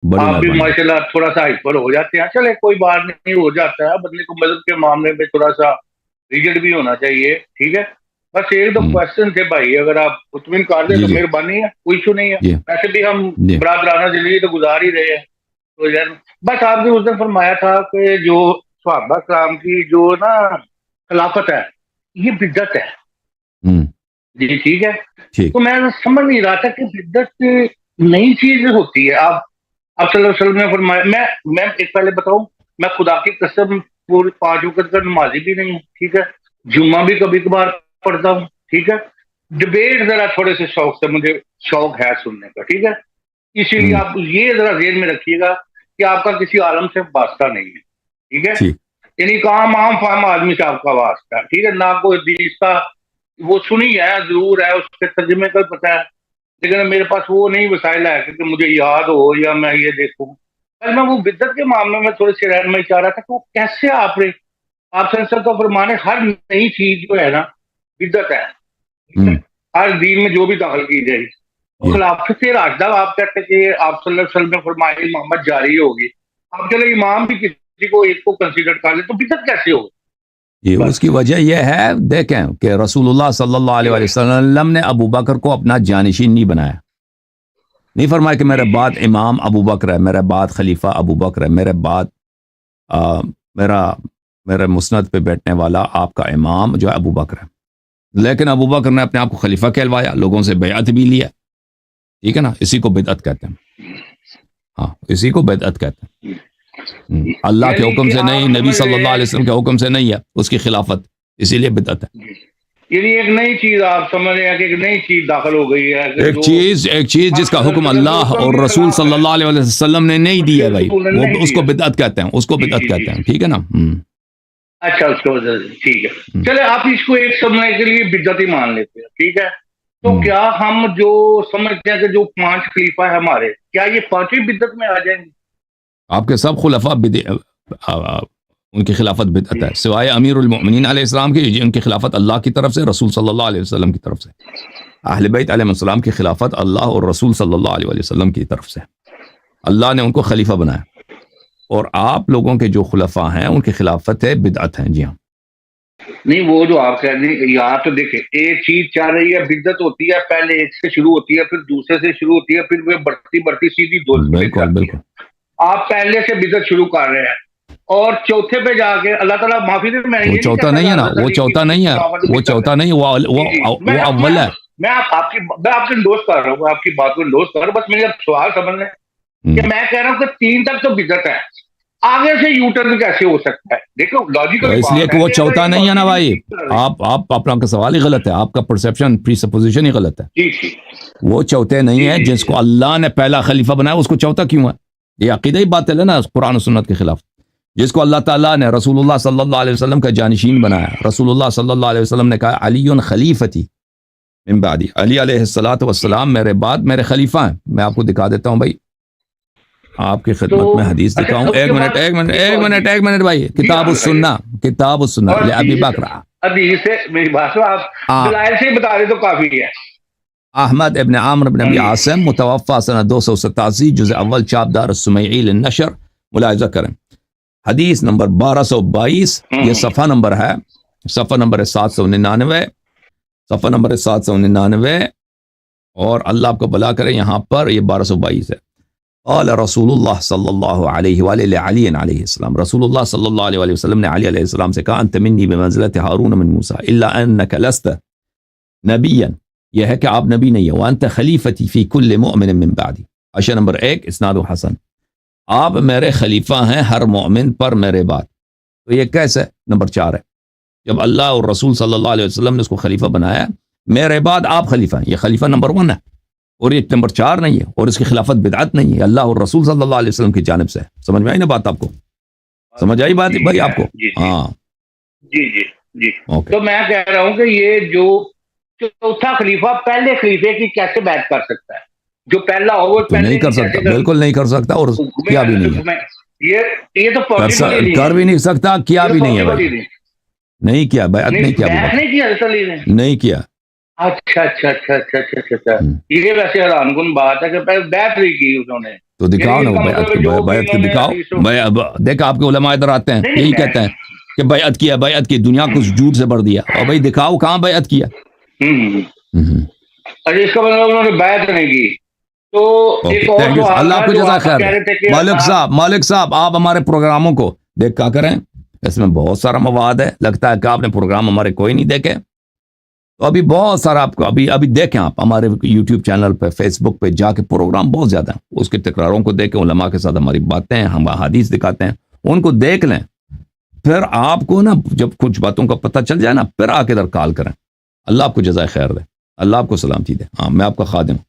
بڑی آپ بھی مہربانی. ماشاء اللہ تھوڑا سا ہائپر ہو جاتے ہیں. چلے کوئی بات نہیں, ہو جاتا ہے بندے کو مذہب کے معاملے میں تھوڑا سا ریجڈ بھی ہونا چاہیے. ٹھیک ہے, بس ایک دو کوشچن تھے بھائی, اگر آپ مطمئن کر دیں جی تو جی مہربانی ہے, کوئی ایشو نہیں ہے. جی ویسے بھی ہم جی برادرانہ زندگی تو گزار ہی رہے ہیں. تو یار بس آپ نے اس دن فرمایا تھا کہ جو صحابہ کرام کی جو نا خلافت ہے یہ بدعت ہے. جی ٹھیک ہے, ٹھیک. تو میں سمجھ نہیں رہا تھا کہ بدعت نئی چیز ہوتی ہے. آپ صلی اللہ علیہ وسلم نے فرمایا, میں ایک پہلے بتاؤں, میں خدا کی قسم پوری 5 وقت کا نمازی بھی نہیں ہوں. ٹھیک ہے, جمعہ بھی کبھی کبھار پڑھتا ہوں. ٹھیک ہے, ڈبیٹ ذرا تھوڑے سے شوق سے مجھے شوق ہے سننے کا. ٹھیک ہے, اسی لیے آپ یہ ذرا ذہن میں رکھیے گا کہ آپ کا کسی عالم سے واسطہ نہیں ہے. ٹھیک ہے, ٹھیک. یعنی کام عام فام آدمی سے آپ کا واسطہ ہے. ٹھیک ہے, نہ کوئی حدیث کا وہ سنی ہے, ضرور ہے, اس کے ترجمے کا پتہ ہے, لیکن میرے پاس وہ نہیں وسائل ہے کہ مجھے یاد ہو یا میں یہ دیکھوں. میں وہ بدعت کے معاملے میں تھوڑی سی رہنمائی چاہ رہا تھا کہ وہ کیسے آپ سے تو فرمانے ہر نئی چیز جو ہے نا بدعت ہے. ہر دین میں جو بھی داخل کی جائے خلافت راشدہ, آپ کہتے کہ آپ صلی اللہ علیہ وسلم نے فرمایا محمد جاری ہوگی, آپ چلے امام بھی کسی کو ایک کو کنسیڈر کر لیں تو بدعت کیسے ہوگی؟ یہ اس کی وجہ یہ ہے, دیکھیں کہ رسول اللہ صلی اللہ علیہ وسلم نے ابو بکر کو اپنا جانشین نہیں بنایا. نہیں فرمایا کہ میرے بعد امام ابو بکر ہے, میرے بعد خلیفہ ابو بکر ہے, میرے بعد میرے مسند پہ بیٹھنے والا آپ کا امام جو ہے ابو بکر ہے. لیکن ابو بکر نے اپنے آپ کو خلیفہ کہلوایا, لوگوں سے بیعت بھی لیا. ٹھیک ہے نا, اسی کو بدعت کہتے ہیں. ہاں, اسی کو بدعت کہتے ہیں. اللہ کے حکم سے نہیں, نبی صلی اللہ علیہ وسلم کے حکم سے نہیں ہے اس کی خلافت, اسی لیے بدعت ہے. یعنی ایک نئی چیز آپ سمجھ رہے ہیں کہ ایک نئی چیز داخل ہو گئی ہے, ایک چیز جس کا حکم اللہ اور رسول صلی اللہ علیہ وسلم نے نہیں دی ہے بھائی, وہ اس کو بدعت کہتے ہیں, اس کو بدعت کہتے ہیں. ٹھیک ہے نا. اچھا, اس کو ٹھیک ہے, چلے آپ اس کو ایک سمجھنے کے لیے بدعت ہی مان لیتے ہیں. ٹھیک ہے, تو کیا ہم جو سمجھتے ہیں کہ جو 5 خلیفہ ہے ہمارے, کیا یہ 5 بدعت میں آ جائیں گے؟ آپ کے سب خلفاء ان کی خلافت بدعت ہے, سوائے امیر المؤمنین علیہ السلام کی, ان کی خلافت اللہ کی طرف سے, رسول صلی اللہ علیہ وسلم کی طرف سے. اہل بیت علیہ السلام کی خلافت اللہ اور رسول صلی اللہ علیہ وسلم کی طرف سے, اللہ نے ان کو خلیفہ بنایا. اور آپ لوگوں کے جو خلفاء ہیں ان کی خلافت ہے بدعت ہیں. جی ہاں, نہیں وہ جو آپ کہہ رہے ہیں, یہاں تو دیکھیں ایک چیز چل رہی ہے, بدعت ہوتی ہے پہلے ایک سے شروع ہوتی ہے, پھر دوسرے سے شروع ہوتی ہے, پھر وہ بڑھتی سیدھی دوسرے پہ جاتی ہے. آپ پہلے سے بدعت شروع کر رہے ہیں اور چوتھے پہ جا کے اللہ تعالیٰ معافی دے. وہ چوتھا نہیں ہے نا, وہ چوتھا نہیں ہے, وہ چوتھا نہیں, وہ اول ہے. میں آپ کے انڈوز کر رہا ہوں, آپ کی بات کو انڈوز کر رہا ہوں, بس میرا سوال سمجھ لیں کہ میں کہہ رہا ہوں کہ 3 تک تو بدعت ہے, آگے سے یو ٹرن کیسے ہو سکتا ہے؟ دیکھو لاجیکل اس لیے کہ وہ چوتھا نہیں ہے نا بھائی, آپ اپنا سوال ہی غلط ہے, آپ کا پرسپشن پری سپوزیشن ہی غلط ہے. وہ چوتھے نہیں ہے, جس کو اللہ نے پہلا خلیفہ بنایا اس کو چوتھا کیوں ہے؟ یہ عقیدہ ہی باطل ہے نا, قرآن و سنت کے خلاف. جس کو اللہ تعالیٰ نے رسول اللہ صلی اللہ علیہ وسلم کا جانشین بنایا, رسول اللہ صلی اللہ علیہ وسلم نے کہا علی خلیفتی من بعدی, علی علیہ الصلوۃ والسلام میرے بعد میرے خلیفہ ہیں. میں آپ کو دکھا دیتا ہوں بھائی, آپ کی خدمت میں حدیث دکھاؤں. ایک منٹ بھائی, کتاب السنہ لابی بکر, حدیث سے میری بات سو, آپ دلائل سے بتا دیں تو کافی ہے. احمد ابن عامر بن ابی عاصم, متوفى سنہ 287, جزء اول, چاپ دار السمیعی للنشر, ملاحظہ کریں. حدیث نمبر 1222, یہ صفحہ نمبر ہے, صفحہ نمبر ہے 799, صفحہ نمبر ہے 799, اور اللہ آپ کو بلا کرے یہاں پر یہ 1222 ہے. قال رسول اللہ صلی اللہ علیہ وآلہ علی علیہ السلام, رسول اللہ صلی اللہ علیہ وآلہ وسلم نے علی علیہ السلام سے کہا انت منی بمنزلت ہارون من موسیٰ الا انک لست نبیا, یہ ہے کہ آپ نبی نہیں ہے, وانت خلیفتی فی کل مؤمن من بعدی. اشیاء نمبر 1, اسناد حسن, آپ میرے خلیفہ ہیں ہر مومن پر میرے بعد. تو یہ کیسے؟ نمبر 4 ہے, جب اللہ اور رسول صلی اللہ علیہ وسلم نے اس کو خلیفہ بنایا, میرے بعد آپ خلیفہ ہیں, یہ خلیفہ نمبر 1 ہے, اور یہ نمبر 4 نہیں ہے, اور اس کی خلافت بدعت نہیں ہے, اللہ اور رسول صلی اللہ علیہ وسلم کی جانب سے. سمجھ میں آئی نا بات آپ کو؟ سمجھ آئی بات بھائی آپ کو؟ ہاں جی. تو میں کہہ رہا ہوں کہ یہ جو چوتھا خلیفہ پہلے خلیفے کی کیسے بیعت کر سکتا ہے؟ جو پہلا ہو وہ نہیں کر سکتا, بالکل نہیں کر سکتا, اور کیا بھی نہیں ہے, یہ تو کر بھی نہیں سکتا, کیا بھی نہیں ہے بھائی, نہیں کیا بیعت, نہیں کیا, نہیں کیا. اچھا, یہ ویسے حیران کن بات ہے کہ پہلے بیعت نہیں کی انہوں نے. تو دکھاؤ نا وہ بیعت کی دکھاؤ. دیکھا آپ کے علماء ادھر آتے ہیں یہی کہتے ہیں کہ بیعت کیا دنیا کو جھوٹ سے بھر دیا. اور بھائی دکھاؤ کہاں بیعت کیا. اچھا اس کا مطلب انہوں نے بیعت نہیں کی. تو ایک اور اللہ آپ کو جزاک خیر. مالک صاحب آپ ہمارے پروگراموں کو دیکھا کریں, اس میں بہت سارا مواد ہے. لگتا ہے کہ آپ نے پروگرام ہمارے کوئی نہیں دیکھے, تو ابھی بہت سارا آپ کو ابھی دیکھیں. آپ ہمارے یوٹیوب چینل پہ فیس بک پہ جا کے پروگرام بہت زیادہ ہیں, اس کے تکراروں کو دیکھیں. علماء کے ساتھ ہماری باتیں, ہم حدیث دکھاتے ہیں, ان کو دیکھ لیں. پھر آپ کو نا جب کچھ باتوں کا پتہ چل جائے نا, پھر آ کے ادھر کال کریں. اللہ آپ کو جزائے خیر دے, اللہ آپ کو سلامتی دے. ہاں میں آپ کا خادم ہوں.